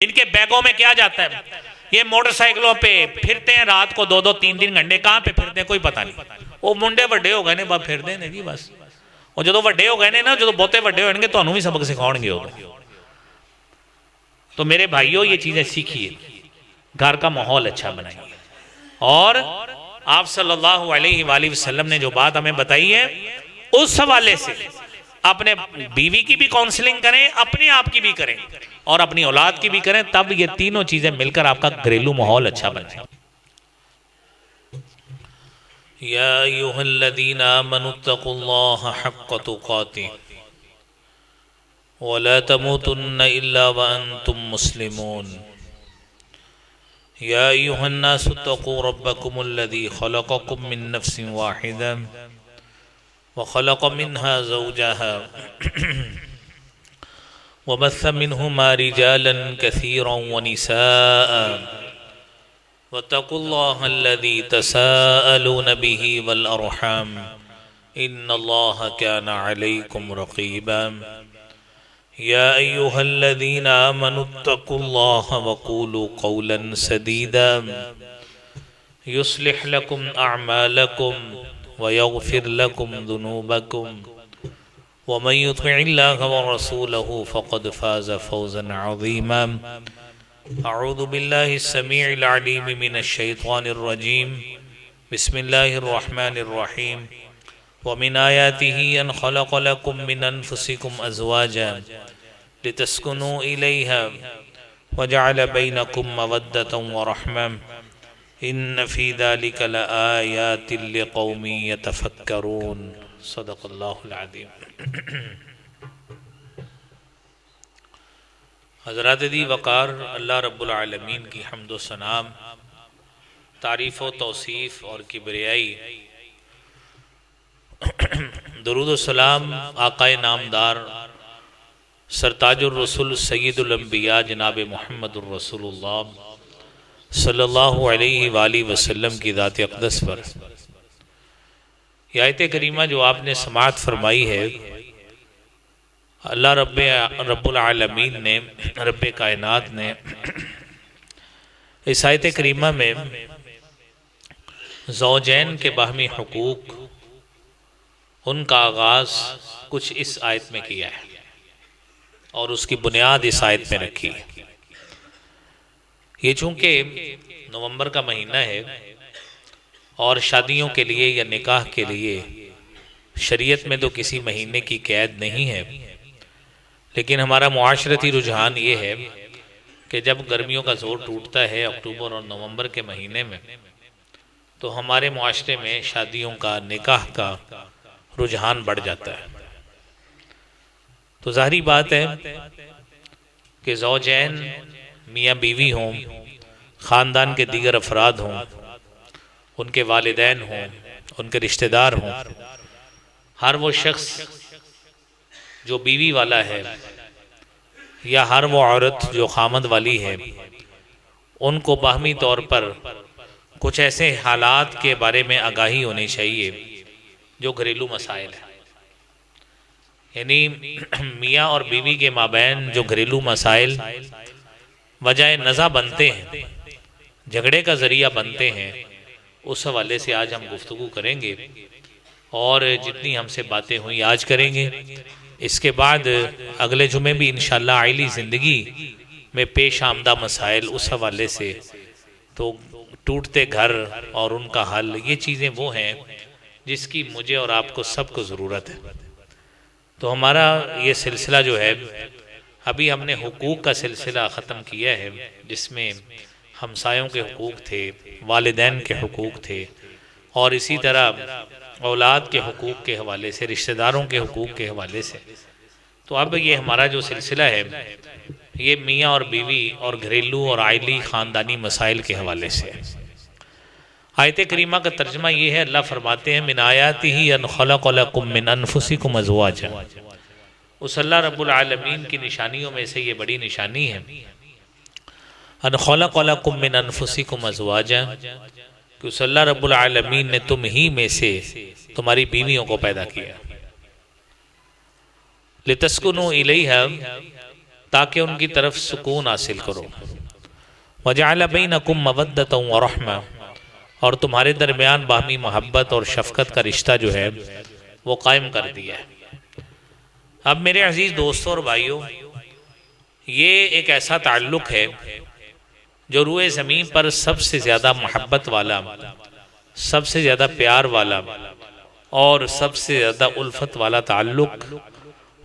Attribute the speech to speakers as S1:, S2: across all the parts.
S1: ان کے بیگوں میں کیا جاتا ہے؟ یہ موٹر سائیکلوں پہ پھرتے ہیں رات کو 2-3 گھنٹے، کہاں پہ پھرتے ہیں کوئی پتہ نہیں۔ وہ منڈے وڈے ہو گئے نے بس پھر دیں جی بس، اور جدو وڈے ہو گئے نے نا، جدو بہتے وڈے ہوئے گے تو انہوں بھی سبق سکھاؤں گے ہوگا۔ تو میرے بھائیوں یہ چیزیں سیکھیے، گھر کا ماحول اچھا بنائیے، اور آپ صلی اللہ علیہ وآلہ وسلم نے جو بات ہمیں بتائی ہے اس حوالے سے اپنے بیوی کی بھی کونسلنگ کریں، اپنے آپ کی بھی کریں، اور اپنی اولاد کی بھی کریں، تب یہ تینوں چیزیں مل کر آپ کا گھریلو ماحول اچھا بنے۔ یا ایھا الذین آمنوا اتقوا اللہ حق تقاته ولا تموتن الا وانتم مسلمون۔ یا ایھا الناس اتقوا ربکم الذی خلقکم من نفس واحدہ وخلق منها زوجها وبث منهما رجالا كثيرا ونساء واتقوا الله الذي تساءلون به والأرحام إن الله كان عليكم رقيبا يا أيها الذين آمنوا اتقوا الله وقولوا قولا سديدا يصلح لكم أعمالكم ويغفر لكم ذنوبكم ومن يطع الله ورسوله فقد فاز فوزا عظيما۔ اعوذ بالله السميع العليم من الشيطان الرجيم، بسم الله الرحمن الرحيم۔ ومن آياته أن خلق لكم من أنفسكم أزواجا لتسكنوا إليها وجعل بينكم مودة ورحمة إن في ذلك لآيات لقوم يتفكرون۔ صدق اللہ العظیم۔ حضرات دی وقار، اللہ رب العالمین کی حمد و ثنا، تعریف و توصیف اور کبریائی، درود و سلام آقا نامدار سرتاج الرسل سید الانبیاء جناب محمد الرسول اللہ صلی اللہ علیہ وآلہ وسلم کی ذات اقدس پر۔ یہ آیت کریمہ جو آپ نے سماعت فرمائی ہے، اللہ رب العالمین نے، رب کائنات نے اس آیت کریمہ میں زوجین کے باہمی حقوق، ان کا آغاز کچھ اس آیت میں کیا ہے، اور اس کی بنیاد اس آیت میں رکھی ہے۔ یہ چونکہ نومبر کا مہینہ ہے اور شادیوں کے لیے یا نکاح کے لیے شریعت میں تو کسی مہینے کی قید نہیں ہے، لیکن ہمارا معاشرتی رجحان یہ ہے کہ جب گرمیوں کا زور ٹوٹتا ہے اکتوبر اور نومبر کے مہینے میں، تو ہمارے معاشرے میں شادیوں کا، نکاح کا رجحان بڑھ جاتا ہے۔ تو ظاہری بات ہے کہ زوجین میاں بیوی ہوں، خاندان کے دیگر افراد ہوں، ان کے والدین ہوں، ان کے رشتہ دار ہوں، ہر وہ شخص جو بیوی والا ہے یا ہر وہ عورت جو خامد والی ہے، ان کو باہمی طور پر کچھ ایسے حالات کے بارے میں آگاہی ہونی چاہیے جو گھریلو مسائل ہیں، یعنی میاں اور بیوی کے مابین جو گھریلو مسائل وجہ نزاع بنتے ہیں، جھگڑے کا ذریعہ بنتے ہیں، اس حوالے سے آج ہم گفتگو کریں گے، اور جتنی ہم سے باتیں ہوئی آج کریں گے۔ اس کے بعد اگلے جمعے بھی انشاءاللہ عائلی زندگی میں پیش آمدہ مسائل، اس حوالے سے تو ٹوٹتے گھر اور ان کا حل، یہ چیزیں وہ ہیں جس کی مجھے اور آپ کو سب کو ضرورت ہے۔ تو ہمارا یہ سلسلہ جو ہے، ابھی ہم نے حقوق کا سلسلہ ختم کیا ہے، جس میں ہمسایوں کے حقوق تھے، والدین کے حقوق تھے، اور اسی طرح اولاد کے حقوق کے حوالے سے، رشتہ داروں کے حقوق کے حوالے سے۔ تو اب یہ ہمارا جو سلسلہ ہے، یہ میاں اور بیوی اور گھریلو اور عائلی خاندانی مسائل کے حوالے سے۔ آیت کریمہ کا ترجمہ یہ ہے، اللہ فرماتے ہیں من آیاتہ ان خلق لکم من انفسکم ازواجا۔ اس اللہ رب العالمین کی نشانیوں میں سے یہ بڑی نشانی ہے، ان خلق لکم من انفسکم ازواجا، کہ اس اللہ رب العالمین نے تم ہی میں سے تمہاری بیویوں کو پیدا کیا، لتسکنوا الیہا، تاکہ ان کی طرف سکون حاصل کرو۔ وَجَعَلَ بَيْنَكُمْ مَوَدَّةً وَرَحْمَةً، اور تمہارے درمیان باہمی محبت اور شفقت کا رشتہ جو ہے وہ قائم کر دیا ہے۔ اب میرے عزیز دوستوں اور بھائیوں، یہ ایک ایسا تعلق ہے جو روئے زمین پر سب سے زیادہ محبت والا، سب سے زیادہ پیار والا اور سب سے زیادہ الفت والا تعلق،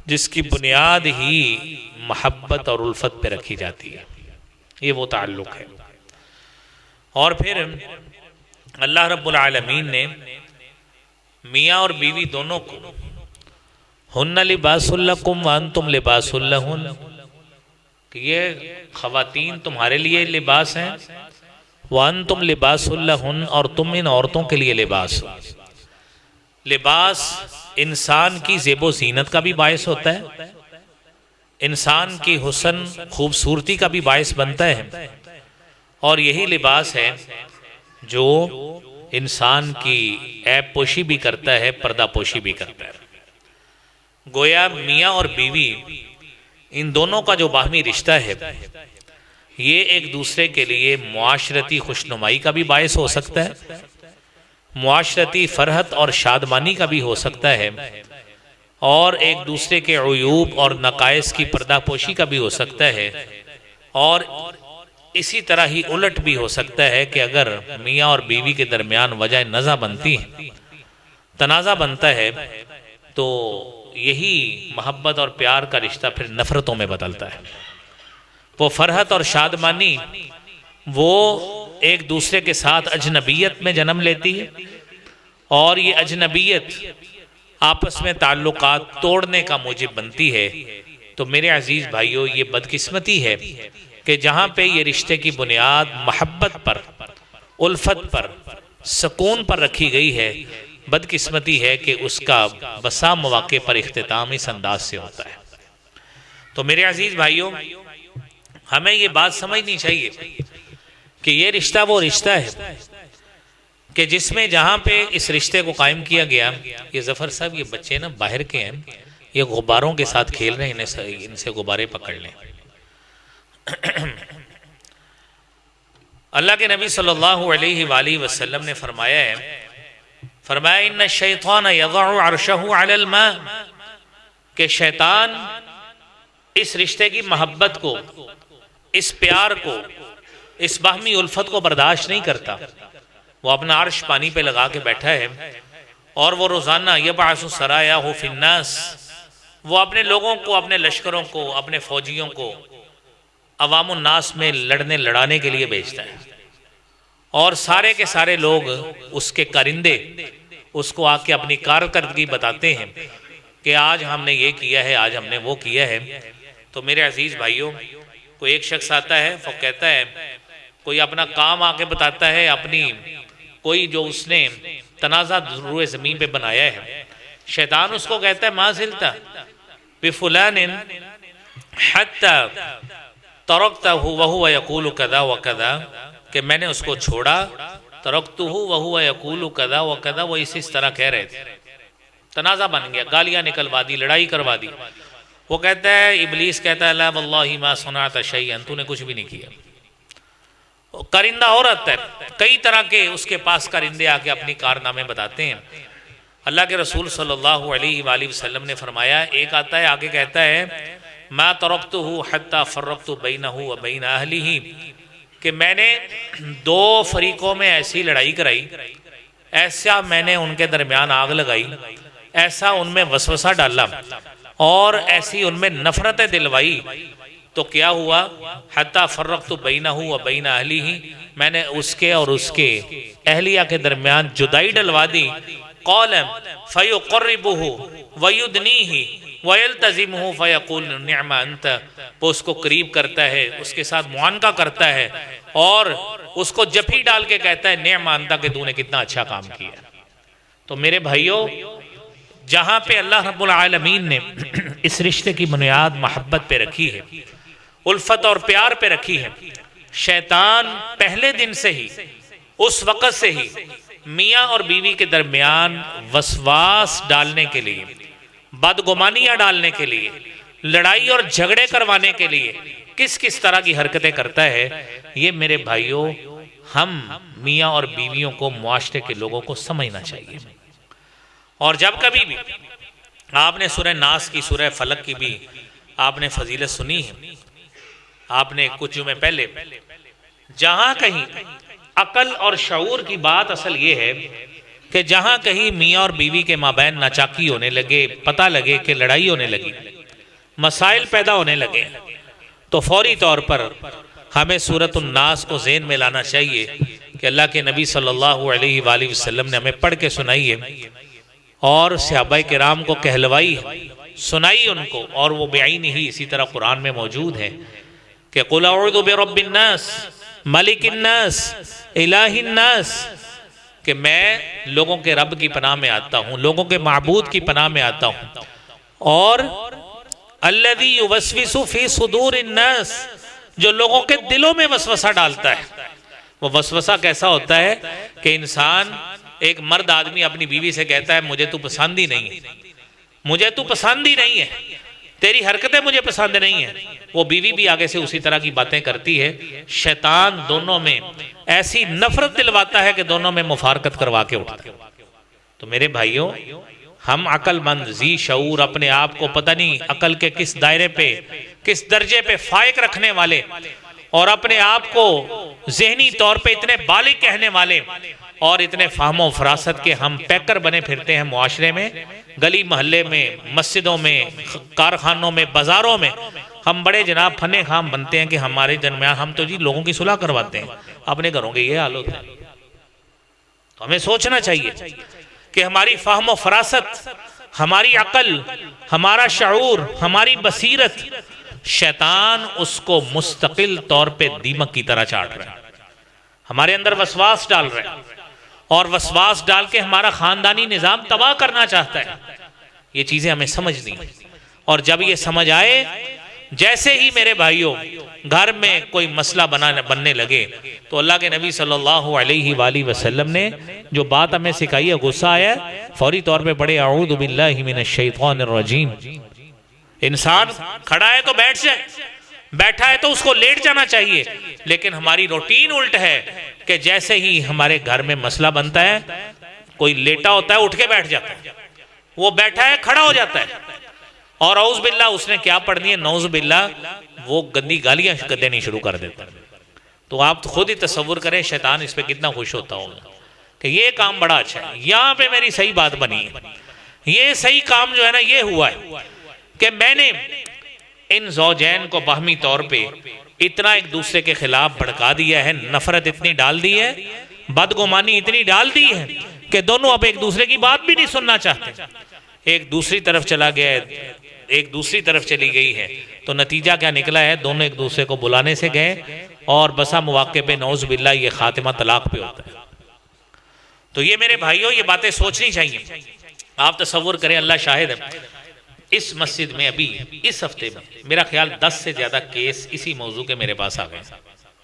S1: جس کی بنیاد ہی محبت اور الفت پہ رکھی جاتی ہے، یہ وہ تعلق ہے۔ اور پھر اللہ رب العالمین نے میاں اور بیوی دونوں کو ہن لباس لکم وانتم لباس لہن، کہ یہ خواتین تمہارے لیے لباس ہیں، وانتم لباس لہن، اور تم ان عورتوں کے لیے لباس ہو۔ لباس انسان کی زیب و زینت کا بھی باعث ہوتا ہے، انسان کی حسن خوبصورتی کا بھی باعث بنتا ہے، اور یہی لباس ہے جو انسان کی عیب پوشی بھی کرتا ہے، پردہ پوشی بھی کرتا ہے۔ گویا میاں اور بیوی ان دونوں کا جو باہمی رشتہ ہے، یہ ایک دوسرے کے لیے معاشرتی خوشنمائی کا بھی باعث ہو سکتا ہے، معاشرتی فرحت اور شادمانی کا بھی ہو سکتا ہے، اور ایک دوسرے کے عیوب اور نقائص کی پردہ پوشی کا بھی ہو سکتا ہے، اور اسی طرح ہی الٹ بھی ہو سکتا ہے کہ اگر میاں اور بیوی کے درمیان وجہ نزاع بنتی ہے، تنازع بنتا ہے، تو یہی محبت اور پیار کا رشتہ پھر نفرتوں میں بدلتا ہے۔ وہ فرحت اور شادمانی وہ ایک دوسرے کے ساتھ اجنبیت میں جنم لیتی ہے، اور یہ اجنبیت آپس میں تعلقات توڑنے کا موجب بنتی ہے۔ تو میرے عزیز بھائیوں، یہ بدقسمتی ہے کہ جہاں پہ یہ رشتے کی بنیاد محبت پر، الفت پر، سکون پر رکھی گئی ہے، بدقسمتی ہے کہ اس کا بسا مواقع پر اختتام اس انداز سے ہوتا ہے۔ تو میرے عزیز بھائیوں، ہمیں یہ بات سمجھنی چاہیے کہ یہ رشتہ وہ رشتہ ہے کہ جس میں جہاں پہ اس رشتے کو قائم کیا گیا، یہ ظفر صاحب یہ بچے نا باہر کے ہیں، یہ غباروں کے ساتھ کھیل رہے ہیں، ان سے غبارے پکڑ لیں۔ اللہ کے نبی صلی اللہ علیہ وآلہ وسلم نے فرمایا ہے، فرمایا ان الشیطان یضع عرشہ علی الماء، کہ شیطان اس رشتے کی محبت کو، اس پیار کو، اس باہمی الفت کو برداشت نہیں کرتا۔ وہ اپنا عرش پانی پہ لگا کے بیٹھا ہے، اور وہ روزانہ یبعث سرایاہ فی الناس، وہ اپنے لوگوں کو، اپنے لشکروں کو، اپنے فوجیوں کو عوام الناس میں لڑانے کے لیے بھیجتا ہے، اور سارے کے سارے لوگ اس کے کارندے اس کو آ کے اپنی کارکردگی بتاتے ہیں کہ آج ہم نے یہ کیا ہے، آج ہم نے وہ کیا ہے۔ تو میرے عزیز بھائیوں، کوئی ایک شخص آتا ہے، وہ کہتا ہے، کوئی اپنا کام آ کے بتاتا ہے، اپنی کوئی جو اس نے تنازع روئے زمین پہ بنایا ہے، شیطان اس کو کہتا ہے ما زلت بفلان حتی ترکتہ وہو یقول کذا وکذا، کہ میں نے اس کو چھوڑا، ترکتہ وہو یقول کذا وکذا، وہ اس طرح کہہ رہے تھے، تنازع بن گیا، گالیاں نکلوا دی، لڑائی کروا دی۔ وہ کہتا ہے، ابلیس کہتا ہے لا واللہ ما صنعت شیئا، تو نے کچھ بھی نہیں کیا۔ کارندہ عورت ہے، کئی طرح کے اس کے پاس کارندے آ کے اپنی کارنامے بتاتے ہیں۔ اللہ کے رسول صلی اللہ علیہ وآلہ وسلم نے فرمایا، ایک آتا ہے آگے کہتا ہے ما ترکتہ حتی فرقت بینہ وبین اہلہ، کہ میں نے دو فریقوں میں ایسی لڑائی کرائی، ایسا میں نے ان کے درمیان آگ لگائی، ایسا ان میں وسوسہ ڈالا، اور ایسی ان میں نفرتیں دلوائی، تو کیا ہوا، حتی فرقت بینہ وبین اہلہ، میں نے اس کے اور اس کے اہلیہ کے درمیان جدائی ڈلوا دی۔ قال فیقربہ ویدنیہ ویلتزمہ فیقول نعم انت، وہ اس کو قریب کرتا ہے، اس کے ساتھ معانقہ کرتا ہے، اور اس کو جپھی ڈال کے کہتا ہے نعم انت، کہ تو نے کتنا اچھا کام کیا۔ تو میرے بھائیوں، جہاں پہ اللہ رب العالمین نے اس رشتے کی بنیاد محبت پہ رکھی ہے، الفت اور پیار پہ رکھی ہے، شیطان پہلے دن سے ہی، اس وقت سے ہی میاں اور بیوی کے درمیان وسواس ڈالنے کے لیے، بدگمانیاں ڈالنے کے لیے، لڑائی اور جھگڑے کروانے کے لیے کس کس طرح کی حرکتیں کرتا ہے، یہ میرے بھائیوں ہم میاں اور بیویوں کو، معاشرے کے لوگوں کو سمجھنا چاہیے۔ اور جب کبھی بھی آپ نے سورہ ناس کی، سورہ فلق کی بھی آپ نے فضیلت سنی ہے، آپ نے کچھ جمعے پہلے، جہاں کہیں عقل اور شعور کی بات اصل یہ ہے کہ جہاں کہیں میاں اور بیوی کے مابین ناچاکی ہونے لگے، پتہ لگے کہ لڑائی ہونے لگی، مسائل پیدا ہونے لگے، تو فوری طور پر ہمیں سورۃ الناس کو ذہن میں لانا چاہیے کہ اللہ کے نبی صلی اللہ علیہ وآلہ وسلم نے ہمیں پڑھ کے سنائی ہے، اور صحابہ کرام کو کہلوائی ہے، سنائی ان کو، اور وہ بعین ہی اسی طرح قرآن میں موجود ہے کہ قُلْ أَعُوذُ بِرَبِّ النَّاسِ مَلِكِ النَّاسِ إِلَٰهِ النَّاسِ، کہ میں لوگوں کے رب کی پناہ میں آتا ہوں، لوگوں کے معبود کی پناہ میں آتا ہوں، اور الَّذِي يُوَسْوِسُ فِي صُدُورِ النَّاسِ، جو لوگوں کے دلوں میں وسوسہ ڈالتا ہے۔ وہ وسوسہ کیسا ہوتا ہے کہ انسان، ایک مرد آدمی اپنی بیوی سے کہتا ہے مجھے تو پسند ہی نہیں ہے، مجھے تو پسند ہی نہیں ہے، تیری حرکتیں مجھے پسند نہیں ہیں، وہ بیوی بھی آگے سے اسی طرح کی باتیں کرتی ہے۔ شیطان دونوں میں ایسی نفرت دلواتا ہے کہ دونوں میں مفارقت کروا کے اٹھتا ہے۔ تو میرے بھائیوں، ہم عقل مند، ذی شعور، اپنے آپ کو پتہ نہیں عقل کے کس دائرے پہ، کس درجے پہ فائق رکھنے والے، اور اپنے آپ کو ذہنی طور پہ اتنے بالغ کہنے والے، اور اتنے فہم و فراست کے ہم پیکر بنے پھرتے ہیں معاشرے میں، گلی محلے میں، مسجدوں میں، کارخانوں میں، بازاروں میں، ہم بڑے جناب فنے خام بنتے ہیں کہ ہمارے درمیان ہم تو جی لوگوں کی صلح کرواتے ہیں، اپنے گھروں کے یہ حال ہوتا ہے۔ تو ہمیں سوچنا چاہیے کہ ہماری فہم و فراست، ہماری عقل، ہمارا شعور، ہماری بصیرت، شیطان اس کو مستقل طور پہ دیمک کی طرح چاٹ رہا ہے، ہمارے اندر وسواس ڈال رہا ہے، اور وسواس ڈال کے ہمارا خاندانی نظام تباہ کرنا چاہتا ہے۔ یہ چیزیں ہمیں سمجھنی ہیں، اور جب یہ سمجھ آئے، جیسے ہی میرے بھائیوں گھر میں کوئی مسئلہ بننے لگے، تو اللہ کے نبی صلی اللہ علیہ وآلہ وسلم نے جو بات ہمیں سکھائی ہے، غصہ آیا فوری طور پہ پڑھے اعوذ باللہ من الشیطان الرجیم۔ انسان کھڑا ہے تو بیٹھ جائے، بیٹھا ہے تو اس کو لیٹ جانا چاہیے، لیکن ہماری روٹین الٹ ہے کہ جیسے ہی ہمارے گھر میں مسئلہ بنتا ہے، کوئی لیٹا ہوتا ہے اٹھ کے بیٹھ جاتا ہے، وہ بیٹھا ہے کھڑا ہو جاتا ہے، اور اعوذ باللہ اس نے کیا پڑھنی ہے، نعوذ باللہ وہ گندی گالیاں دینی شروع کر دیتا ہے۔ تو آپ خود ہی تصور کریں شیطان اس پہ کتنا خوش ہوتا ہوگا کہ یہ کام بڑا اچھا ہے، یہاں پہ میری صحیح بات بنی ہے، یہ صحیح کام جو ہے نا یہ ہوا ہے کہ میں نے ان زوجین کو باہمی طور پہ اتنا ایک دوسرے کے خلاف بھڑکا دیا ہے، نفرت اتنی ڈال دی ہے، بدگمانی اتنی ڈال دی ہے کہ دونوں اب ایک دوسرے کی بات بھی نہیں سننا چاہتے، ایک دوسری طرف چلا گیا ہے، ایک دوسری طرف چلی گئی ہے، تو نتیجہ کیا نکلا ہے، دونوں ایک دوسرے کو بلانے سے گئے، اور بسا مواقع پہ نعوذ باللہ یہ خاتمہ طلاق پہ ہوتا ہے۔ تو یہ میرے بھائیوں یہ باتیں سوچنی چاہیے۔ آپ تصور کریں، اللہ شاہد ہے، اس مسجد میں ابھی اس ہفتے میں میرا خیال 10 سے زیادہ کیس اسی موضوع کے میرے پاس آ گئے،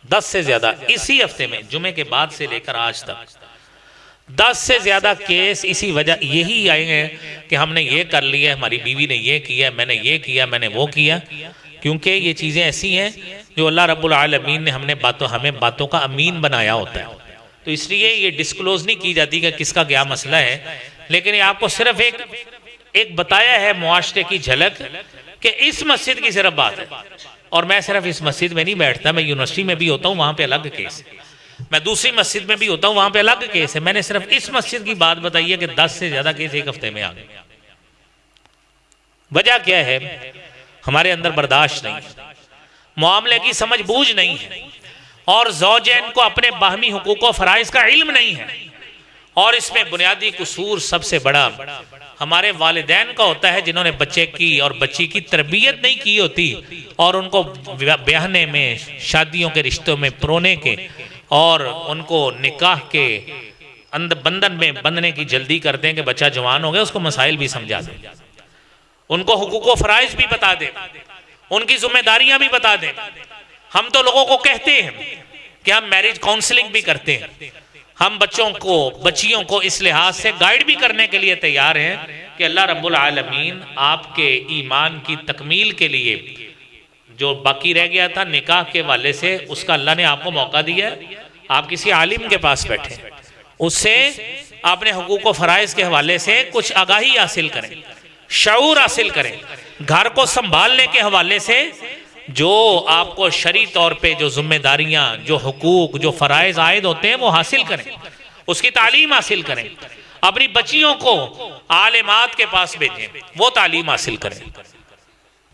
S1: 10 سے زیادہ اسی ہفتے میں، جمعے کے بعد سے لے کر آج تک 10 سے زیادہ کیس اسی وجہ یہی آئے ہیں کہ ہم نے یہ کر لیا، ہماری بیوی نے یہ کیا، میں نے یہ کیا، میں نے وہ کیا، کیونکہ یہ چیزیں ایسی ہیں جو اللہ رب العالمین نے ہمیں باتوں کا امین بنایا ہوتا ہے، تو اس لیے یہ ڈسکلوز نہیں کی جاتی کہ کس کا کیا مسئلہ ہے، لیکن یہ آپ کو صرف ایک بتایا ہے معاشرے کی جھلک کہ اس مسجد کی صرف بات ہے، اور میں صرف اس مسجد میں نہیں بیٹھتا، میں یونیورسٹی میں بھی ہوتا ہوں، وہاں پہ الگ کیس ہے، میں دوسری مسجد میں بھی ہوتا ہوں، وہاں پہ الگ کیس ہے، میں نے صرف اس مسجد کی بات بتائی ہے کہ 10 سے زیادہ کیس ایک ہفتے میں آ گئے۔ وجہ کیا ہے؟ ہمارے اندر برداشت نہیں ہے، معاملے کی سمجھ بوجھ نہیں ہے، اور زوجین کو اپنے باہمی حقوق و فرائض کا علم نہیں ہے، اور اس میں بنیادی قصور سب سے بڑا ہمارے والدین کا ہوتا ہے، جنہوں نے بچے کی اور بچی کی تربیت نہیں کی ہوتی، اور ان کو بیاہنے میں، شادیوں کے رشتوں میں پرونے کے، اور ان کو نکاح کے بندھن میں بندھنے کی جلدی کرتے ہیں کہ بچہ جوان ہو گیا، اس کو مسائل بھی سمجھا دیں، ان کو حقوق و فرائض بھی بتا دیں، ان کی ذمہ داریاں بھی بتا دیں۔ ہم تو لوگوں کو کہتے ہیں کہ ہم میرج کاؤنسلنگ بھی کرتے ہیں، ہم بچیوں کو اس لحاظ سے گائیڈ بھی کرنے کے لیے تیار ہیں کہ اللہ رب العالمین آپ کے ایمان کی تکمیل کے لیے جو باقی رہ گیا تھا نکاح کے والے سے، اس کا اللہ نے آپ کو موقع دیا ہے۔ آپ کسی عالم کے پاس بیٹھیں، اس سے اپنے حقوق و فرائض کے حوالے سے کچھ آگاہی حاصل کریں، شعور حاصل کریں۔ گھر کو سنبھالنے کے حوالے سے جو آپ کو شرعی طور پہ جو ذمہ داریاں، جو حقوق، جو فرائض عائد ہوتے ہیں وہ حاصل کریں، اس کی تعلیم حاصل کریں۔ اپنی بچیوں کو عالمات کے پاس بھیجیں، وہ تعلیم حاصل کریں۔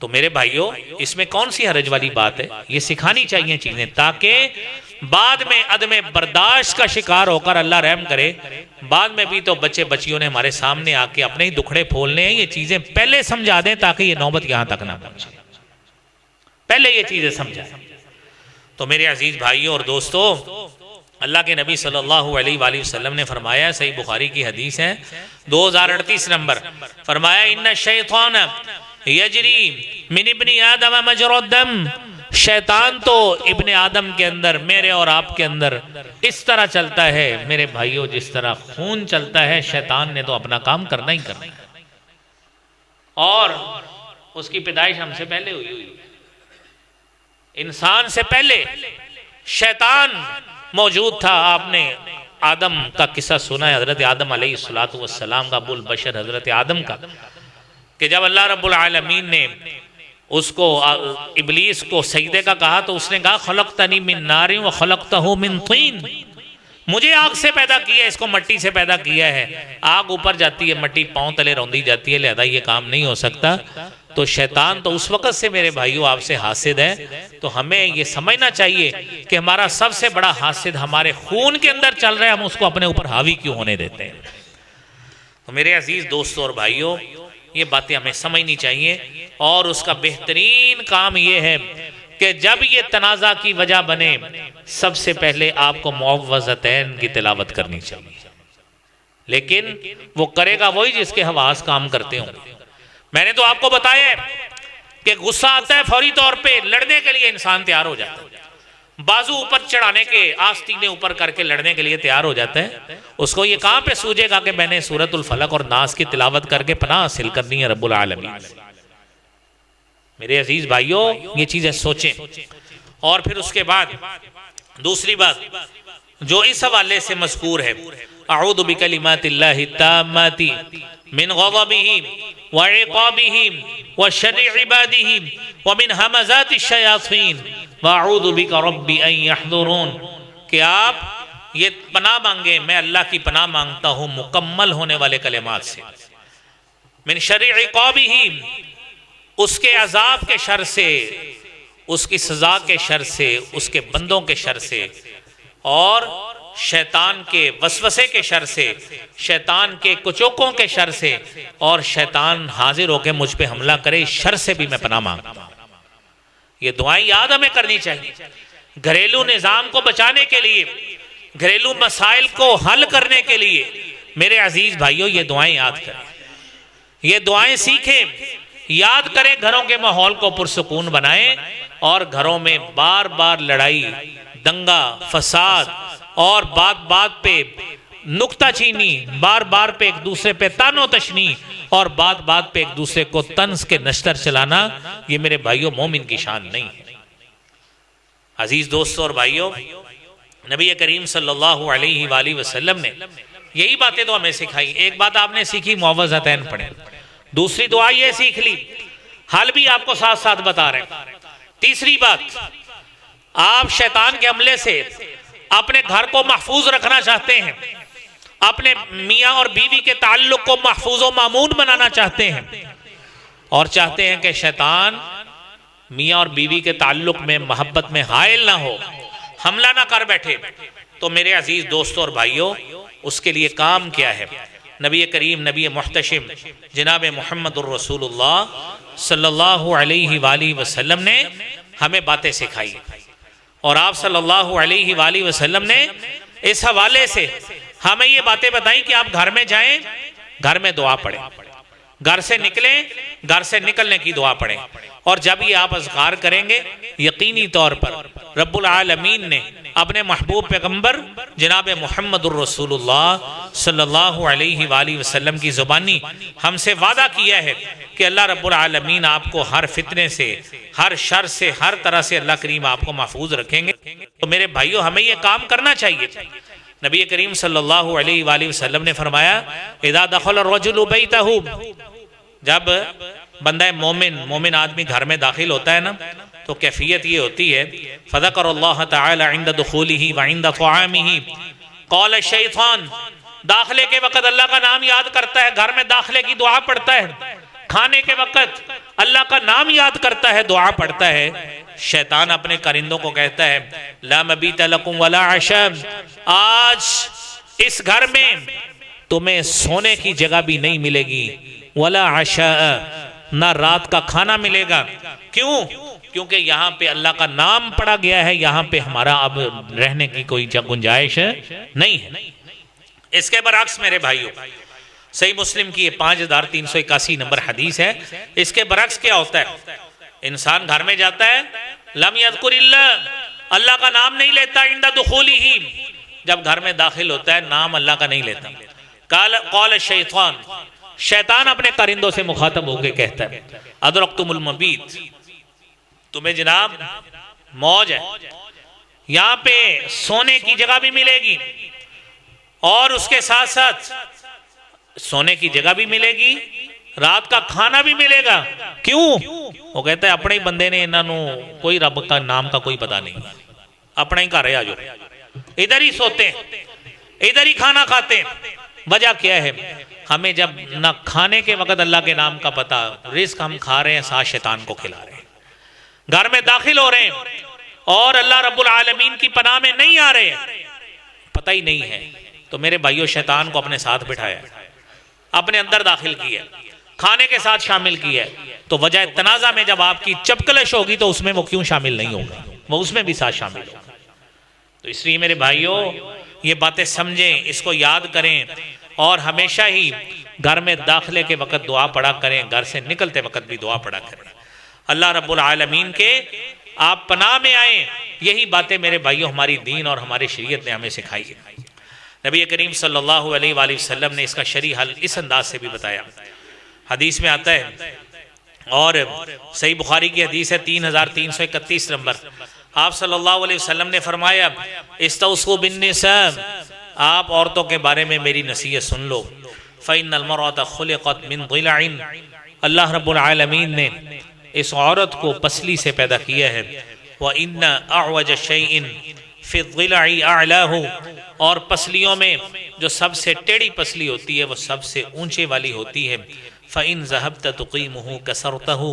S1: تو میرے بھائیوں، اس میں کون سی حرج والی بات ہے؟ یہ سکھانی چاہیے چیزیں، تاکہ بعد میں عدم برداشت کا شکار ہو کر اللہ رحم کرے، بعد میں بھی تو بچیوں نے ہمارے سامنے آ کے اپنے ہی دکھڑے پھولنے ہیں۔ یہ چیزیں پہلے سمجھا دیں تاکہ یہ نوبت یہاں تک نہ پہنچے، پہلے یہ چیزیں سمجھائیں۔ تو میرے عزیز بھائیوں اور دوستوں، اللہ کے نبی صلی اللہ علیہ وآلہ وسلم نے فرمایا، صحیح بخاری کی حدیث ہے 2038 نمبر، فرمایا ان الشیطان یجری من ابن آدم مجرى الدم، شیطان تو ابن آدم کے اندر، میرے اور آپ کے اندر اس طرح چلتا ہے میرے بھائیوں جس طرح خون چلتا ہے۔ شیطان نے تو اپنا کام کرنا ہی کرنا ہے، اور اس کی پیدائش ہم سے پہلے ہوئی، انسان سے پہلے شیطان موجود تھا۔ آپ نے آدم کا قصہ سنا ہے، حضرت آدم علیہ السلام کا، ابو البشر حضرت آدم کا، کہ جب اللہ رب العالمین نے اس کو، ابلیس کو سجدے کا کہا تو اس نے کہا خلقتنی من نار و خلقتہ من طین، مجھے آگ سے پیدا کیا ہے، اس کو مٹی سے پیدا کیا ہے۔ آگ اوپر جاتی ہے، مٹی پاؤں تلے روندی جاتی ہے، لہذا یہ کام نہیں ہو سکتا۔ تو شیطان تو اس وقت سے میرے بھائیوں آپ سے حاسد ہے۔ تو ہمیں یہ سمجھنا چاہیے کہ ہمارا سب سے بڑا حاسد ہمارے خون کے اندر چل رہا ہے، ہم اس کو اپنے اوپر حاوی کیوں ہونے دیتے ہیں؟ تو میرے عزیز دوستوں اور بھائیوں، یہ باتیں ہمیں سمجھنی چاہیے، اور اس کا بہترین کام یہ ہے کہ جب یہ تنازع کی وجہ بنے، سب سے پہلے آپ کو معوذتین کی تلاوت کرنی چاہیے، لیکن وہ کرے گا وہی جس کے حواس کام کرتے ہوں۔ میں نے تو آپ کو بتایا ہے کہ غصہ آتا ہے، فوری طور پہ لڑنے کے لیے انسان تیار ہو جاتا ہے، بازو اوپر چڑھانے کے، آستینے اوپر کر کے لڑنے کے لیے تیار ہو جاتا ہے۔ اس کو یہ کہاں پہ سوجے گا کہ میں نے سورۃ الفلق اور ناس کی تلاوت کر کے پناہ حاصل کرنی ہے رب العالمین سے؟ میرے عزیز بھائیوں، یہ چیزیں سوچیں۔ اور پھر اس کے بعد دوسری بات جو اس حوالے سے مذکور ہے، اعوذ بکلمات اللہ التامات من غضبہ وعقابہ وشر عبادہ ومن ہمزات الشیاطین واعوذ بک رب ان یحضرون، کہ آپ یہ پناہ مانگیں، میں اللہ کی پناہ مانگتا ہوں مکمل ہونے والے کلمات سے، من شر عقابہ، اس کے عذاب کے شر سے، اس کی سزا کے شر سے، اس کے بندوں کے شر سے، اور شیطان کے وسوسے کے شر سے، شیطان کے کچوکوں کے شر سے، اور شیطان حاضر ہو کے مجھ پہ حملہ کرے اس شر سے بھی میں پناہ مانگتا ہوں۔ یہ دعائیں یاد ہمیں کرنی چاہیے، گھریلو نظام کو بچانے کے لیے، گھریلو مسائل کو حل کرنے کے لیے۔ میرے عزیز بھائیوں، یہ دعائیں یاد کریں، یہ دعائیں سیکھیں، یاد کریں، گھروں کے ماحول کو پرسکون بنائیں، اور گھروں میں بار بار لڑائی، دنگا، فساد، اور بات بات پہ نکتہ چینی، بار بار پہ ایک دوسرے پہ تان و تشنی، اور بات بات پہ ایک دوسرے کو طنز کے نشتر چلانا، یہ میرے بھائیوں مومن کی شان نہیں ہے۔ عزیز دوستوں اور بھائیوں، نبی کریم صلی اللہ علیہ وآلہ وسلم نے یہی باتیں تو ہمیں سکھائی۔ ایک بات آپ نے سیکھی، معوذتین پڑھیں، دوسری دعا یہ سیکھ لی، حل بھی آپ کو ساتھ ساتھ بتا رہے ہیں۔ تیسری بات، آپ شیطان کے حملے سے اپنے گھر کو محفوظ رکھنا چاہتے ہیں، اپنے میاں اور بیوی کے تعلق کو محفوظ و مامون بنانا چاہتے ہیں، اور چاہتے ہیں کہ شیطان میاں اور بیوی کے تعلق میں، محبت میں حائل نہ ہو، حملہ نہ کر بیٹھے۔ تو میرے عزیز دوستوں اور بھائیوں، اس کے لیے کام کیا ہے؟ نبی کریم، نبی محتشم جناب محمد الرسول اللہ صلی اللہ علیہ وآلہ وسلم نے ہمیں باتیں سکھائی، اور آپ صلی اللہ علیہ وآلہ وسلم نے اس حوالے سے ہمیں یہ باتیں بتائیں کہ آپ گھر میں جائیں، گھر میں دعا پڑھیں، گھر سے نکلیں، گھر سے نکلنے کی دعا پڑھیں، اور جب یہ آپ اذکار کریں گے یقینی طور پر رب العالمین نے اپنے محبوب پیغمبر جناب محمد الرسول اللہ صلی اللہ علیہ وآلہ وسلم کی زبانی ہم سے وعدہ کیا ہے کہ اللہ رب العالمین آپ کو ہر فتنے سے، ہر شر سے، ہر طرح سے اللہ کریم آپ کو محفوظ رکھیں گے۔ تو میرے بھائیو ہمیں یہ کام کرنا چاہیے۔ نبی کریم صلی اللہ علیہ وآلہ وسلم نے فرمایا اذا دخل الرجل بیتہ، جب بندہ مومن آدمی گھر میں داخل ہوتا ہے نا تو کیفیت یہ ہوتی ہے فذکر اللہ تعالی عند دخولہ وعند طعامہ قال الشیطان، داخلے کے وقت اللہ کا نام یاد کرتا ہے، گھر میں داخلے کی دعا پڑھتا ہے، کھانے کے وقت اللہ کا نام یاد کرتا ہے، دعا پڑھتا ہے، شیطان اپنے کرندوں کو کہتا ہے لا مبیت لکم ولا عشاء، آج اس گھر میں تمہیں سونے کی جگہ بھی نہیں ملے گی، ولا عشاء، نہ رات کا کھانا ملے گا۔ کیوں؟ کیونکہ یہاں پہ اللہ کا نام پڑھا گیا ہے، یہاں پہ ہمارا اب رہنے کی کوئی گنجائش نہیں ہے۔ اس کے برعکس میرے بھائیوں، صحیح مسلم کی یہ 5381 نمبر حدیث ہے، اس کے برعکس کیا ہوتا ہے؟ انسان گھر میں جاتا ہے لم یذکر اللہ کا نام نہیں لیتا، عند دخولہ، جب گھر میں داخل ہوتا ہے نام اللہ کا نہیں لیتا۔ قال الشیطان، شیطان اپنے کرندوں سے مخاطب ہو کے کہتا ہے ادرکتم المبیت، تمہیں جناب موج ہے، یہاں پہ سونے کی جگہ بھی ملے گی اور اس کے ساتھ ساتھ سونے کی جگہ بھی ملے گی، رات کا کھانا بھی ملے گا۔ کیوں؟ وہ کہتا ہے اپنے ہی بندے نے انہاں نو کوئی رب کا نام کا کوئی پتہ نہیں، اپنا ہی گھر ہے، آجو ادھر ہی سوتے ہیں، ادھر ہی کھانا کھاتے ہیں۔ وجہ کیا ہے؟ ہمیں جب نہ کھانے کے وقت اللہ کے نام کا پتہ، رزق ہم کھا رہے ہیں ساتھ شیطان کو کھلا رہے ہیں، گھر میں داخل ہو رہے ہیں اور اللہ رب العالمین کی پناہ میں نہیں آ رہے ہیں، پتہ ہی نہیں ہے، تو میرے بھائیو شیطان کو اپنے ساتھ بٹھایا، اپنے اندر داخل کیا، کھانے کے ساتھ شامل کیا، تو وجہ تنازع میں جب آپ کی چپکلش ہوگی تو اس میں وہ کیوں شامل نہیں ہوگا، وہ اس میں بھی ساتھ شامل ہوگا۔ تو اس لیے میرے بھائیو یہ باتیں سمجھیں، اس کو یاد کریں، اور ہمیشہ ہی گھر میں داخلے کے وقت دعا پڑھا کریں، گھر سے نکلتے وقت بھی دعا پڑھا کریں۔ اللہ رب العالمین کے آپ پناہ میں آئیں، یہی باتیں میرے بھائیو ہماری دین اور ہماری شریعت نے ہمیں سکھائی ہے۔ نبی کریم صلی اللہ علیہ وآلہ وسلم نے اس کا شرعی حل اس انداز سے بھی بتایا، حدیث میں آتا ہے، اور صحیح بخاری کی حدیث ہے 3331 نمبر، آپ صلی اللہ علیہ وسلم نے فرمایا استوصوا بالنساء، آپ عورتوں کے بارے میں میری نصیحت سن لو، فإن المرأة خلقت من ضلع، اللہ رب العالمین نے اس عورت کو پسلی سے پیدا کیا ہے، وإن أعوج شيء في الضلع أعلاه، اور پسلیوں میں جو سب سے ٹیڑھی پسلی ہوتی ہے وہ سب سے اونچے والی ہوتی ہے، فإن ذهبت تقيمه كسرته،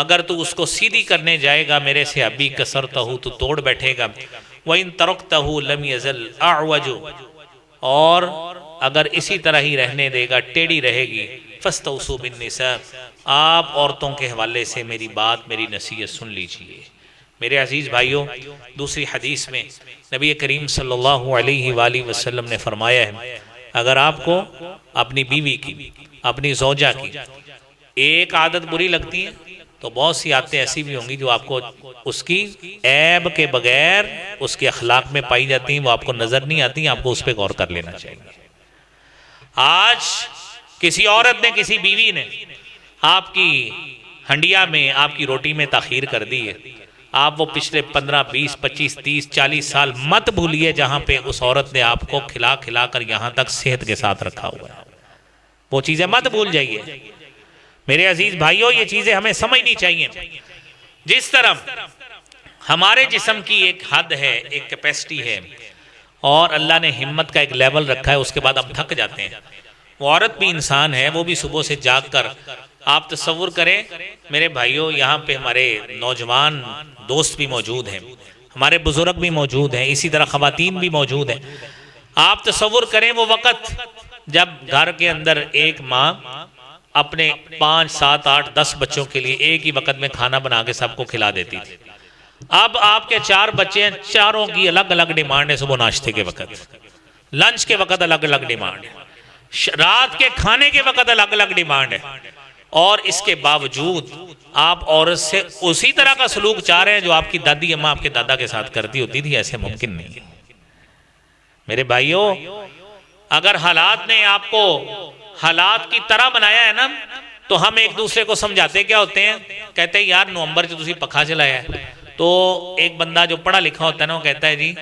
S1: اگر تو اس کو سیدھی کرنے جائے گا میرے سے ابھی کسرتہو تو توڑ بیٹھے گا، وَإِن تَرَكْتَهُ لَمْ يَزَلْ أَعْوَجُ، اور اگر اسی طرح ہی رہنے دے گا ٹیڑھی رہے گی، فَاسْتَوْصُوا بِالنِّسَاءِ، آپ عورتوں کے حوالے سے میری بات، میری نصیحت سن لیجئے۔ میرے عزیز بھائیوں، دوسری حدیث میں نبی کریم صلی اللہ علیہ وآلہ وسلم نے فرمایا ہے اگر آپ کو اپنی بیوی کی، اپنی زوجہ کی ایک عادت بری لگتی ہے تو بہت سی عادتیں ایسی بھی ہوں گی جو آپ کو اس کی عیب کے بغیر اس کے اخلاق میں پائی جاتی ہیں، وہ آپ کو نظر نہیں آتی ہیں، آپ کو اس پہ غور کر لینا چاہیے۔ آج کسی عورت نے، کسی بیوی نے آپ کی ہنڈیا میں، آپ کی روٹی میں تاخیر کر دی ہے، آپ وہ پچھلے 15 20 25 30 40 سال مت بھولیے جہاں پہ اس عورت نے آپ کو کھلا کھلا کر یہاں تک صحت کے ساتھ رکھا ہوا ہے، وہ چیزیں مت بھول جائیے۔ میرے عزیز بھائیوں، یہ چیزیں ہمیں سمجھنی چاہیے۔ جس طرح ہمارے جسم کی ایک حد ہے، ایک کیپیسٹی ہے، اور اللہ نے ہمت کا ایک لیول رکھا ہے، اس کے بعد ہم تھک جاتے ہیں۔ وہ عورت بھی انسان ہے، وہ بھی صبح سے جاگ کر، آپ تصور کریں میرے بھائیوں، یہاں پہ ہمارے نوجوان دوست بھی موجود ہیں، ہمارے بزرگ بھی موجود ہیں، اسی طرح خواتین بھی موجود ہیں۔ آپ تصور کریں وہ وقت جب گھر کے اندر ایک ماں اپنے 5 7 8 10 بچوں کے لیے ایک ہی وقت میں کھانا بنا کے سب کو کھلا دیتی تھی۔ اب آپ کے 4 بچے ہیں، چاروں کی الگ الگ ڈیمانڈ ہے، صبح ناشتے کے وقت، لنچ کے وقت الگ الگ ڈیمانڈ ہے۔ رات کے کھانے کے وقت الگ الگ ڈیمانڈ ہے، اور اس کے باوجود آپ عورت سے اسی طرح کا سلوک چاہ رہے ہیں جو آپ کی دادی اماں آپ کے دادا کے ساتھ کرتی ہوتی تھی. ایسے ممکن نہیں. میرے بھائیوں، اگر حالات نے آپ کو حالات کی طرح بنایا ہے نا، تو ہم ایک دوسرے کو سمجھاتے کیا ہوتے ہیں، کہتے ہیں یار نومبر جو تسی پکھا چلایا ہے. تو ایک بندہ جو پڑھا لکھا ہوتا ہے نا، وہ کہتا ہے جی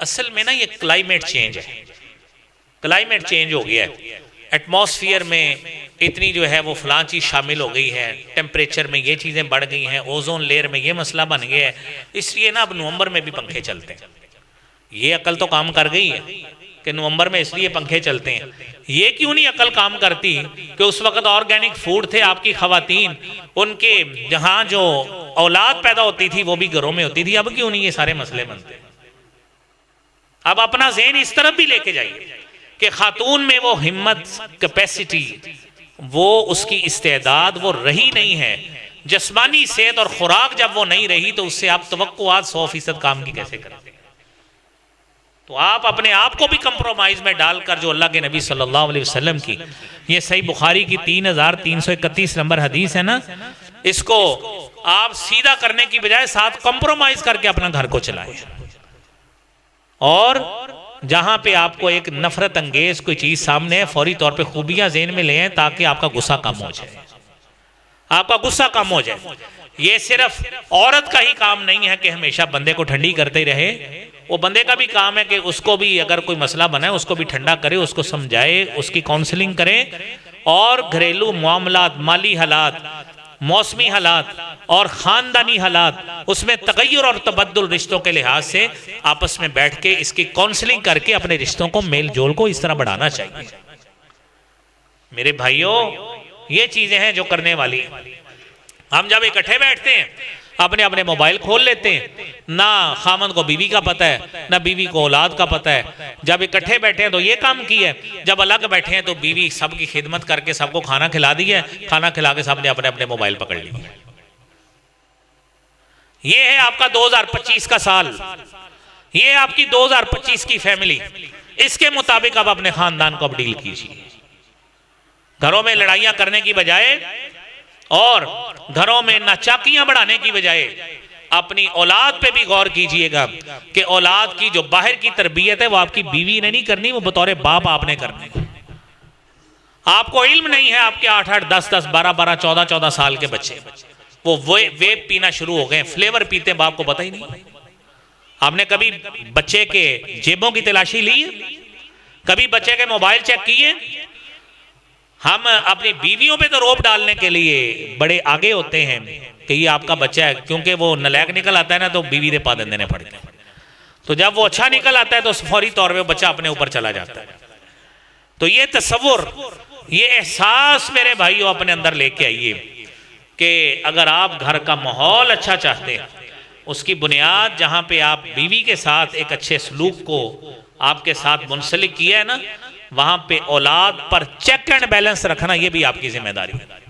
S1: اصل میں نا یہ کلائمیٹ چینج ہے، کلائمیٹ چینج ہو گیا ہے، ایٹماسفیئر میں اتنی جو ہے وہ فلاں چیز شامل ہو گئی ہے، ٹیمپریچر میں یہ چیزیں بڑھ گئی ہیں، اوزون لیئر میں یہ مسئلہ بن گیا ہے، اس لیے نا اب نومبر میں بھی پنکھے چلتے ہیں. یہ عقل تو کام کر گئی ہے کہ نومبر میں اس لیے پنکھے چلتے ہیں. یہ کیوں نہیں عقل کام کرتی کہ اس وقت آرگینک فوڈ تھے، آپ کی خواتین ان کے جہاں جو اولاد پیدا ہوتی تھی وہ بھی گھروں میں ہوتی تھی. اب کیوں نہیں یہ سارے مسئلے بنتے؟ اب اپنا ذہن اس طرف بھی لے کے جائیے کہ خاتون میں وہ ہمت، کیپیسٹی، وہ اس کی استعداد وہ رہی نہیں ہے. جسمانی صحت اور خوراک جب وہ نہیں رہی تو اس سے آپ توقعات 100% کام کی کیسے کرتے ہیں؟ تو آپ اپنے آپ کو بھی کمپرومائز میں ڈال کر جو اللہ کے نبی صلی اللہ علیہ وسلم کی یہ صحیح بخاری کی 3331 نمبر حدیث ہے نا، اس کو آپ سیدھا کرنے کی بجائے ساتھ کمپرومائز کر کے اپنا گھر کو چلائیں. اور جہاں پہ آپ کو ایک نفرت انگیز کوئی چیز سامنے ہے، فوری طور پہ خوبیاں ذہن میں لے آئیں تاکہ آپ کا غصہ کم ہو جائے، آپ کا غصہ کم ہو جائے. یہ صرف عورت کا ہی کام نہیں ہے کہ ہمیشہ بندے کو ٹھنڈی کرتے ہی رہے، وہ بندے کا بھی کام ہے کہ اس کو بھی اگر کوئی مسئلہ بنا ہے اس کو بھی ٹھنڈا کرے، اس کو سمجھائے، اس کی کاؤنسلنگ کرے. اور گھریلو معاملات، مالی حالات، موسمی حالات اور خاندانی حالات، اس میں تغیر اور تبدل رشتوں کے لحاظ سے آپس میں بیٹھ کے اس کی کاؤنسلنگ کر کے اپنے رشتوں کو میل جول کو اس طرح بڑھانا چاہیے. میرے بھائیوں، یہ چیزیں ہیں جو کرنے والی. ہم جب اکٹھے بیٹھتے ہیں اپنے اپنے موبائل کھول لیتے ہیں، نہ خامند کو بیوی کا پتہ ہے نہ بیوی کو اولاد کا پتہ ہے. جب اکٹھے بیٹھے ہیں تو یہ کام کیا ہے، جب الگ بیٹھے ہیں تو بیوی سب کی خدمت کر کے سب کو کھانا کھلا دی ہے، کھانا کھلا کے سب نے اپنے اپنے موبائل پکڑ لی. یہ ہے آپ کا 2025 کا سال، یہ آپ کی 2025 کی فیملی. اس کے مطابق اب اپنے خاندان کو اب ڈیل کیجیے. گھروں میں لڑائیاں کرنے کی بجائے اور گھروں میں ناچاکیاں بڑھانے کی بجائے اپنی اولاد پہ بھی غور کیجئے گا کہ اولاد کی جو باہر کی تربیت ہے وہ آپ کی بیوی نے نہیں کرنی، وہ بطور باپ آپ نے کرنی. آپ کو علم نہیں ہے، آپ کے 8 10 10 12 14 سال کے بچے وہ ویپ پینا شروع ہو گئے، فلیور پیتے ہیں، باپ کو پتہ ہی نہیں. آپ نے کبھی بچے کے جیبوں کی تلاشی لی؟ کبھی بچے کے موبائل چیک کیے؟ ہم اپنی بیویوں پہ تو روپ ڈالنے کے لیے بڑے آگے ہوتے ہیں کہ یہ آپ کا بچہ ہے، کیونکہ وہ نالیک نکل آتا ہے نا تو بیوی دے پادن دینے پڑتے ہیں. تو جب وہ اچھا نکل آتا ہے تو فوری طور پہ بچہ اپنے اوپر چلا جاتا ہے. تو یہ تصور، یہ احساس میرے بھائیوں اپنے اندر لے کے آئیے کہ اگر آپ گھر کا ماحول اچھا چاہتے ہیں، اس کی بنیاد جہاں پہ آپ بیوی کے ساتھ ایک اچھے سلوک کو آپ کے ساتھ منسلک کیا ہے نا، وہاں پہ اولاد پر چیک اینڈ بیلنس رکھنا یہ بھی آپ کی ذمہ داری ہے.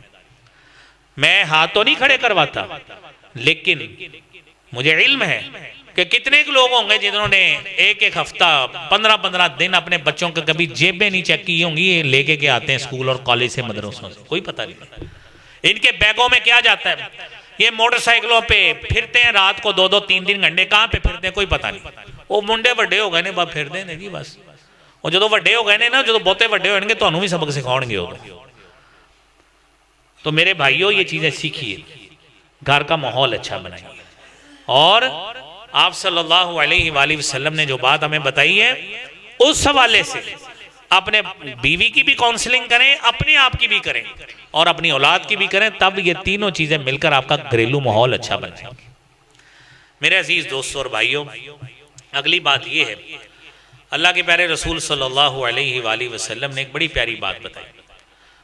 S1: میں ہاتھ تو نہیں کھڑے کرواتا، لیکن مجھے علم ہے کہ کتنے لوگ ہوں گے جنہوں نے ایک ہفتہ 15 دن اپنے بچوں کے کبھی جیبیں نہیں چیک کی ہوں گی. یہ لے کے آتے ہیں اسکول اور کالج سے، مدرسوں سے، کوئی پتہ نہیں ان کے بیگوں میں کیا جاتا ہے. یہ موٹر سائیکلوں پہ پھرتے ہیں رات کو 2 3 گھنٹے، کہاں پہ پھرتے ہیں کوئی پتہ نہیں. وہ منڈے بڑے ہو گئے نے بس پھر دیں جی بس. اور جدو وڈے ہو گئے نے نا، جدو بہتے وڈے ہوئے گے تو انہوں بھی سبق سکھاؤں گے ہوگا. تو میرے بھائیوں یہ چیزیں سیکھیے، گھر کا ماحول اچھا بنائیے. اور آپ صلی اللہ علیہ وآلہ وسلم نے جو بات ہمیں بتائی ہے اس حوالے سے اپنے بیوی کی بھی کاؤنسلنگ کریں، اپنے آپ کی بھی کریں اور اپنی اولاد کی بھی کریں، تب یہ تینوں چیزیں مل کر آپ کا گھریلو ماحول اچھا بنائیں گے. میرے عزیز دوستوں اور بھائیوں، اگلی بات یہ ہے، اللہ کے پیارے رسول صلی اللہ علیہ وآلہ وسلم نے ایک بڑی پیاری بات بتائی.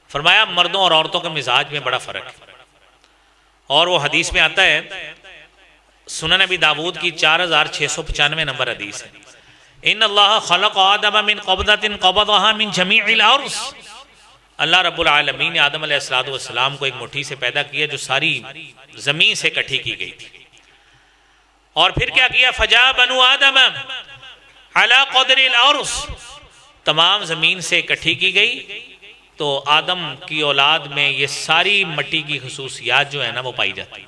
S1: فرمایا مردوں اور عورتوں کے مزاج میں بڑا فرق ہے. اور وہ حدیث میں آتا ہے، سنن ابی داود کی 4695 نمبر حدیث ہے، ان اللہ خلق آدم من قبضۃ قبضها من جمیع الارض. اللہ رب العالمین نے آدم علیہ السلام کو ایک مٹھی سے پیدا کیا جو ساری زمین سے اکٹھی کی گئی تھی. اور پھر کیا کیا، فجاء بنو آدم علی قدر الارض، تمام زمین سے اکٹھی کی گئی تو آدم کی اولاد میں یہ ساری مٹی کی خصوصیات جو ہے نا وہ پائی جاتی ہے.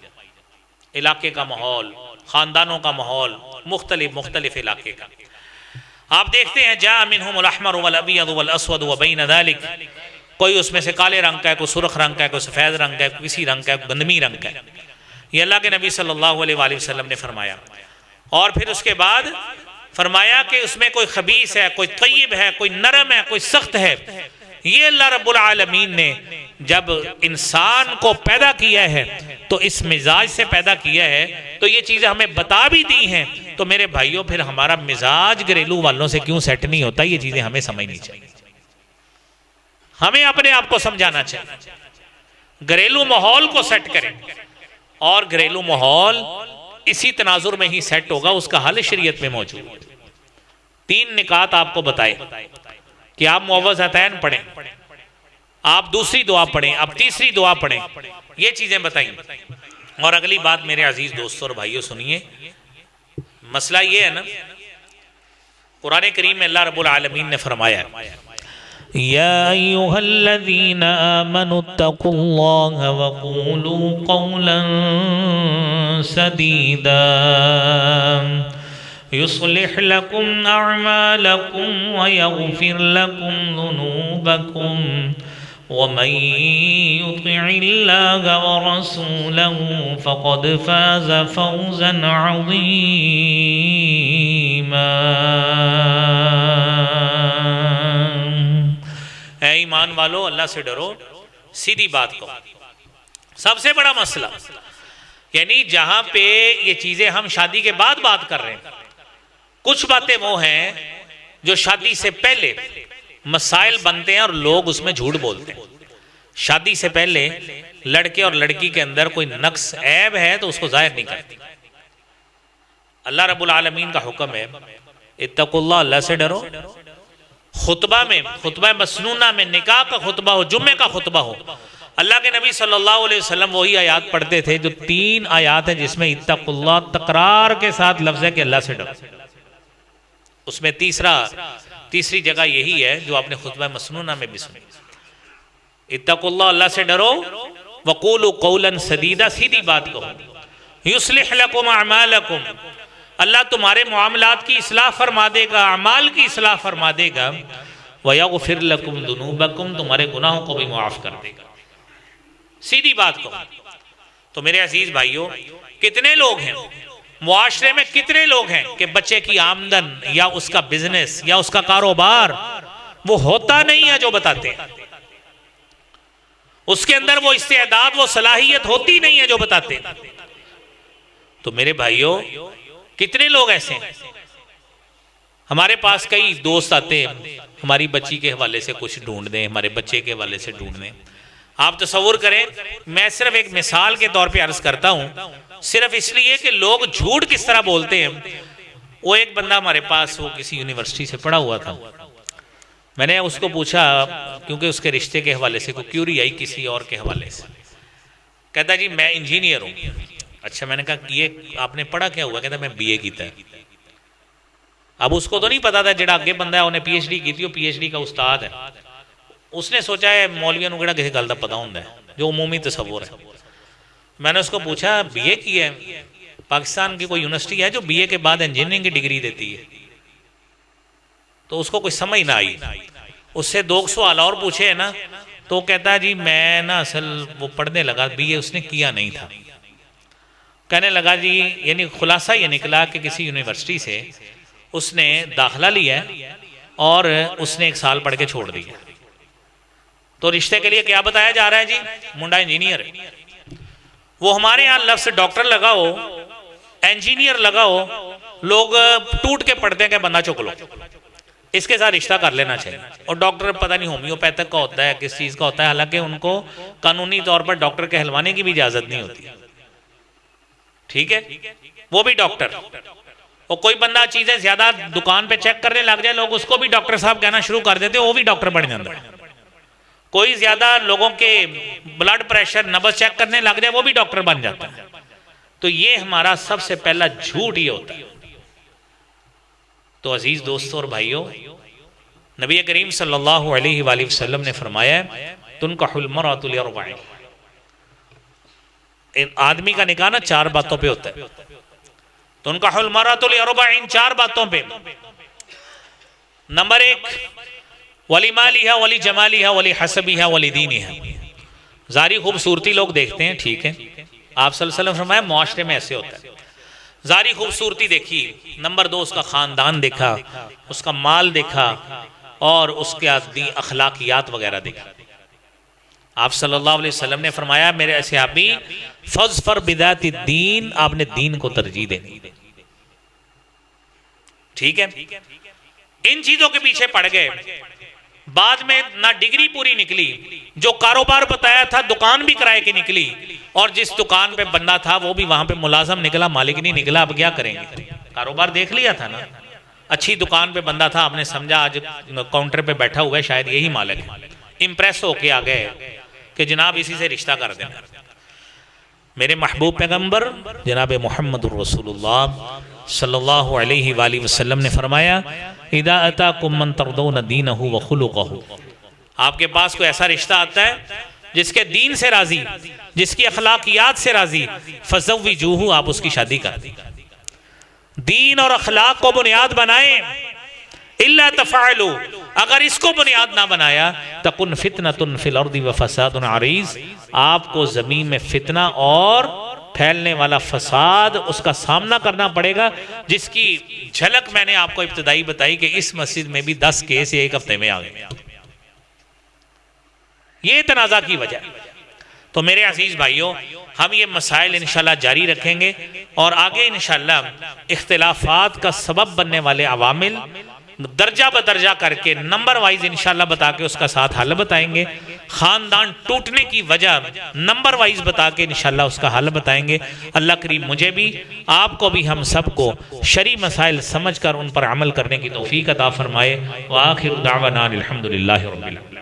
S1: علاقے کا ماحول، خاندانوں کا ماحول، مختلف علاقے کا. آپ دیکھتے ہیں جاء منہم الاحمر والابیض والاسود وبین ذلک، کوئی اس میں سے کالے رنگ کا ہے، کوئی سرخ رنگ کا ہے، کوئی سفید رنگ کا ہے، کوئی کسی رنگ کا ہے، کوئی گندمی رنگ کا ہے. یہ اللہ کے نبی صلی اللہ علیہ وآلہ وسلم نے فرمایا. اور پھر اس کے بعد فرمایا کہ اس میں کوئی خبیث ہے، کوئی طیب ہے، کوئی نرم ہے، کوئی سخت ہے. یہ اللہ رب العالمین نے جب انسان کو پیدا کیا ہے تو اس مزاج سے پیدا کیا ہے، تو یہ چیزیں ہمیں بتا بھی دی ہیں. تو میرے بھائیوں پھر ہمارا مزاج گھریلو والوں سے کیوں سیٹ نہیں ہوتا؟ یہ چیزیں ہمیں سمجھنی چاہیے، ہمیں اپنے آپ کو سمجھانا چاہیے. گھریلو ماحول کو سیٹ کریں، اور گھریلو ماحول اسی تناظر میں ہی سیٹ ہوگا. اس کا حل شریعت میں موجود ہے. 3 نکات آپ کو بتائے کہ آپ معوذتین پڑھیں، آپ دوسری دعا پڑھیں، آپ تیسری دعا پڑھیں. یہ چیزیں بتائیں. اور اگلی بات میرے عزیز دوستوں اور بھائیوں سنیے. مسئلہ یہ ہے نا، قرآن کریم میں اللہ رب العالمین نے فرمایا ہے یا ایہا الذین آمنوا اتقوا اللہ وقولوا قولا سدیدا يصلح لكم أعمالكم ويغفر لكم ذنوبكم ومن يطع الله ورسوله فقد فاز فوزا عظيما. اے ایمان والو، اللہ سے ڈرو. سیدھی بات کو، سب سے بڑا مسئلہ یعنی جہاں پہ یہ چیزیں ہم شادی کے بعد بات کر رہے ہیں، کچھ باتیں وہ ہیں جو شادی سے پہلے مسائل بنتے ہیں اور لوگ اس میں جھوٹ بولتے ہیں. شادی سے پہلے لڑکے اور لڑکی کے اندر کوئی نقص عیب ہے تو اس کو ظاہر نہیں کرتی. اللہ رب العالمین کا حکم ہے اتقوا اللہ، اللہ سے ڈرو. خطبہ میں، خطبہ مسنونہ میں، نکاح کا خطبہ ہو، جمعے کا خطبہ ہو، اللہ کے نبی صلی اللہ علیہ وسلم وہی آیات پڑھتے تھے جو 3 آیات ہیں جس میں اتقوا اللہ تکرار کے ساتھ لفظ ہے کہ اللہ سے ڈرو. اس میں تیسری جگہ یہی ہے جو آپ نے خطبہ مسنونہ میں بھی سنی. اتقوا اللہ، اللہ سے ڈرو. وقولوا قولا سدیدا، سیدھی بات کہو. یصلح لکم اعمالکم، اللہ تمہارے معاملات کی اصلاح فرما دے گا، اعمال کی اصلاح فرما دے گا. ویغفر لکم ذنوبکم، تمہارے گناہوں کو بھی معاف کر دے گا. سیدھی بات کہو. تو میرے عزیز بھائیوں، کتنے لوگ ہیں معاشرے میں، کتنے لوگ ہیں کہ بچے کی آمدن یا اس کا بزنس یا اس کا کاروبار وہ ہوتا نہیں ہے جو بتاتے ہیں، اس کے اندر وہ استعداد، وہ صلاحیت ہوتی نہیں ہے جو بتاتے ہیں. تو میرے بھائیوں کتنے لوگ ایسے ہیں. ہمارے پاس کئی دوست آتے ہیں ہماری بچی کے حوالے سے کچھ ڈھونڈ دیں، ہمارے بچے کے حوالے سے ڈھونڈ دیں. آپ تصور کریں، میں صرف ایک مثال کے طور پہ عرض کرتا ہوں، صرف اس لیے کہ لوگ جھوٹ کس طرح بولتے ہیں. وہ ایک بندہ ہمارے پاس، وہ کسی یونیورسٹی سے پڑھا ہوا تھا. میں نے اس کو پوچھا، کیونکہ اس کے رشتے کے حوالے سے کوئی کیوری آئی کسی اور کے حوالے سے. کہتا جی میں انجینئر ہوں. اچھا، میں نے کہا یہ آپ نے پڑھا کیا ہوا؟ کہتا میں بی اے کیتا ہے. اب اس کو تو نہیں پتا تھا جڑا اگے بندہ ہے انہیں پی ایچ ڈی کی تھی، وہ پی ایچ ڈی کا استاد ہے. اس نے سوچا ہے مولویوں نو کہڑا کسی گل دا پتا ہوندا ہے، جو عمومی تصور ہے. میں نے اس کو پوچھا بی اے کی ہے؟ پاکستان کی کوئی یونیورسٹی ہے جو بی اے کے بعد انجینئرنگ کی ڈگری دیتی ہے؟ تو اس کو کوئی سمجھ نہ آئی. اس سے 2 سوال اور پوچھے ہیں نا، تو کہتا جی میں نا اصل وہ پڑھنے لگا، بی اے اس نے کیا نہیں تھا. کہنے لگا جی یعنی خلاصہ یہ نکلا کہ کسی یونیورسٹی سے اس نے داخلہ لیا ہے اور اس نے 1 سال پڑھ کے چھوڑ دیا. تو رشتے کے لیے کیا بتایا جا رہا ہے جی؟ منڈا انجینئر ہے. وہ ہمارے ہاں لفظ ڈاکٹر لگا ہو، انجینئر لگا ہو، لوگ ٹوٹ کے پڑھتے ہیں کہ بندہ چک لو، اس کے ساتھ رشتہ کر لینا چاہیے. اور ڈاکٹر پتہ نہیں ہومیوپیتھک کا ہوتا ہے کس چیز کا ہوتا ہے، حالانکہ ان کو قانونی طور پر ڈاکٹر کہلوانے کی بھی اجازت نہیں ہوتی. ٹھیک ہے، وہ بھی ڈاکٹر. اور کوئی بندہ چیزیں زیادہ دکان پہ چیک کرنے لگ جائے، لوگ اس کو بھی ڈاکٹر صاحب کہنا شروع کر دیتے، وہ بھی ڈاکٹر بن جاتا ہے. کوئی زیادہ لوگوں کے بلڈ پریشر، نبض چیک کرنے لگ جائے، وہ بھی ڈاکٹر بن جاتا ہے. تو یہ ہمارا سب سے پہلا جھوٹ یہ ہوتا ہے. تو عزیز دوستوں اور بھائیوں، نبی کریم صلی اللہ علیہ وآلہ وسلم نے فرمایا تنکح المرأۃ لأربع، آدمی کا نکاح نا 4 باتوں پہ ہوتا ہے. تنکح المرأۃ لأربع، 4 باتوں پہ. نمبر 1 ولمالها ولجمالها ولحسبها ولدینها. ظاہری خوبصورتی لوگ دیکھتے ہیں، ٹھیک ہے، آپ صلی اللہ علیہ وسلم فرمایا معاشرے میں ایسے ہوتا ہے. ظاہری خوبصورتی دیکھی. نمبر 2 اس کا خاندان دیکھا، اس کا مال دیکھا، اور اس کے اخلاقیات وغیرہ دیکھا. آپ صلی اللہ علیہ وسلم نے فرمایا میرے اصحابی فاظفر بذات الدین، آپ نے دین کو ترجیح دینی. ٹھیک ہے، ان چیزوں کے پیچھے پڑ گئے. بعد میں نہ ڈگری پوری نکلی، جو کاروبار بتایا تھا دکان بھی کرائے کی نکلی، اور جس دکان پہ بندہ تھا وہ بھی وہاں پہ ملازم نکلا، مالک نہیں نکلا. اب کیا کریں گے؟ کاروبار دیکھ لیا تھا نا، اچھی دکان پہ بندہ تھا، آپ نے سمجھا آج کاؤنٹر پہ بیٹھا ہوا ہے شاید یہی مالک ہے. امپریس ہو کے آ گئے کہ جناب اسی سے رشتہ کر دینا. میرے محبوب پیغمبر جناب محمد الرسول اللہ صلی اللہ علیہ وآلہ وسلم نے فرمایا اذا اتاکم من ترضون دینہ وخلقہ، آپ کے پاس کوئی ایسا رشتہ آتا ہے جس کے دین سے راضی، جس کی اخلاقیات سے راضی، فزوجوہ، آپ اس کی شادی کر دیں. دین اور اخلاق کو بنیاد بنائیں. الا تفعلوا، اگر اس کو بنیاد نہ بنایا تکن فتنۃ فی الارض وفساد عریض، آپ کو زمین میں فتنہ اور پھیلنے والا فساد اس کا سامنا کرنا پڑے گا، جس کی جھلک میں نے آپ کو ابتدائی بتائی کہ اس مسجد میں بھی 10 کیس ایک ہفتے میں آ گئے. یہ تنازع کی وجہ. تو میرے عزیز بھائیوں، ہم یہ مسائل انشاءاللہ جاری رکھیں گے، اور آگے انشاءاللہ اختلافات کا سبب بننے والے عوامل درجہ بدرجہ کر کے نمبر وائز انشاءاللہ بتا کے اس کا ساتھ حل بتائیں گے. خاندان ٹوٹنے کی وجہ نمبر وائز بتا کے انشاءاللہ اس کا حل بتائیں گے. اللہ کریم مجھے بھی آپ کو بھی ہم سب کو شرعی مسائل سمجھ کر ان پر عمل کرنے کی توفیق عطا فرمائے. وآخر دعوانا الحمدللہ رب العالمین.